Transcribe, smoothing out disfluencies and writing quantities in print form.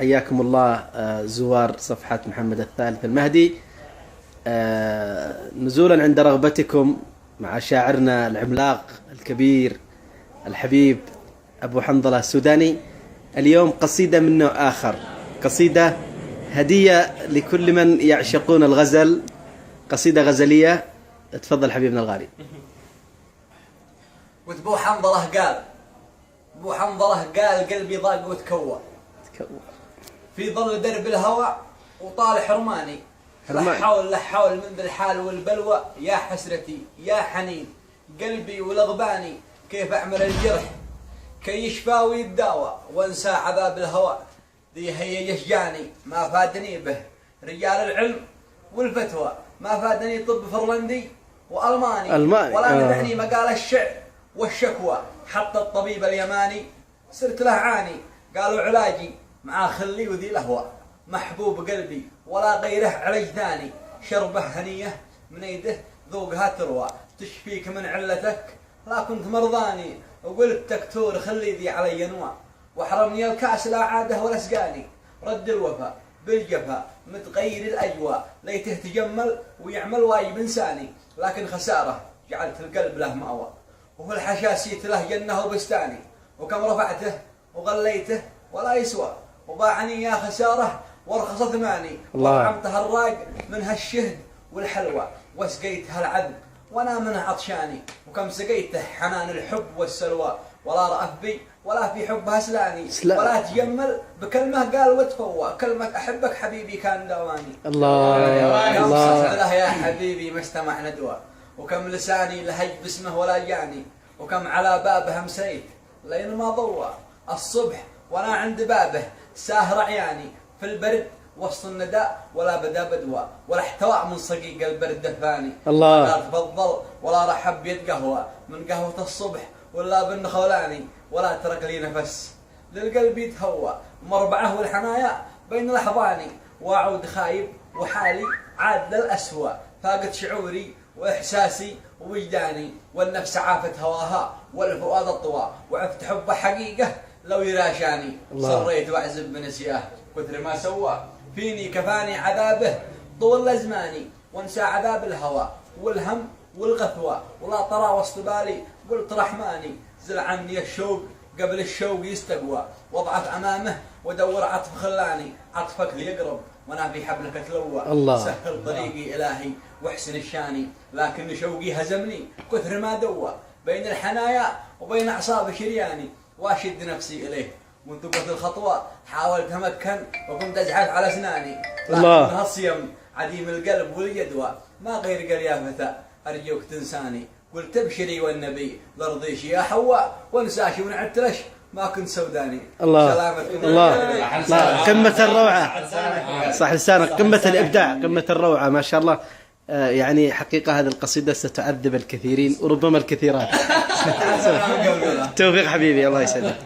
حياكم الله زوار صفحة محمد الثالث المهدي. نزولا عند رغبتكم مع شاعرنا العملاق الكبير الحبيب أبو حنظلة السوداني، اليوم قصيدة من نوع آخر، قصيدة هدية لكل من يعشقون الغزل، قصيدة غزلية. تفضل حبيبنا الغالي. وأبو حنظلة قال، أبو حنظلة قال قلبي ضاق وتكوى في ظل درب الهوى وطال حرماني، لا حول من ذا الحال والبلوى، يا حسرتي يا حنين قلبي ولغباني، كيف أعمل الجرح كي يشفى ويتداوى وانسى عذاب الهوى، ذي هي يشجاني ما فادني به رجال العلم والفتوى، ما فادني طب فرلندي وألماني ولا نفعني مقال الشعر والشكوى، حتى الطبيب اليماني صرت له عاني، قالوا علاجي مع خلي وذي لهوى، محبوب قلبي ولا غيره علاج ثاني، شربه هنيه من يده ذوقها تروى، تشفيك من علتك لا كنت مرضاني، وقلت دكتور خلي ذي علي نوى، وحرمني الكاس لا عاده ولا سقاني، رد الوفا بالجفا متغير الاجواء، ليته تجمل ويعمل واجب انساني، لكن خساره جعلت القلب له مأوى، وفي الحشاسيت له جنه وبستاني، وكم رفعته وغليته ولا يسوى، وباعني يا خساره وارخص ثماني، وطعمتها الراق من هالشهد والحلوى، وسقيتها العذب وانا منه عطشاني، وكم سقيته حنان الحب والسلوى، ولا رأف بي ولا في حبها سلاني، ولا تجمل بكلمه قال وتفوى، كلمه احبك حبيبي كان دواني. الله يا حبيبي ما استمع ندوى، وكم لساني لهج باسمه ولا جاني، وكم على بابه امسيت لين ما ضوى الصبح وانا عند بابه ساهر عياني، في البرد وسط النداء ولا بدا بدوى، ولا احتواء من صقيق البرد دفاني، لا تفضل ولا رحب يد قهوه من قهوه الصبح ولا بالنخولاني، ولا ترك لي نفس للقلب يتهوى، مربعه والحنايا بين الاحضاني، واعود خايب وحالي عاد للاسوأ، فاقت شعوري واحساسي ووجداني، والنفس عافت هواها والفؤاد الطوى، وعفت حبه حقيقه لو يراشاني، صريت واعزب بنسياه كثر ما سوى فيني، كفاني عذابه طول ازماني، وانسى عذاب الهوى والهم والغثوى، ولا طرى وسط بالي قلت رحماني، زل عني الشوق قبل الشوق يستقوى، واضعف امامه ودور عطف خلاني، عطفك لي يقرب وانا في حبلك اتلوى، سهل طريقي الهي واحسن الشاني، لكن شوقي هزمني كثر ما دوى، بين الحنايا وبين اعصاب شرياني، واشد نفسي اليه وانتقت الخطوه، حاولت اتمكن وكنت ازحف على اسناني، لكن هالصيم عديم القلب والجدوى، ما غير قال يا فتى ارجوك تنساني، قلت ابشري والنبي لرضيش يا حواء، وانساشي ونعتلش ما كنت سوداني. سلامتكم. الله قمة الروعة، صح لسانك، قمة الإبداع، قمة الروعة ما شاء الله. يعني حقيقة هذه القصيدة ستعذب الكثيرين وربما الكثيرات. توفيق حبيبي، الله يسعدك.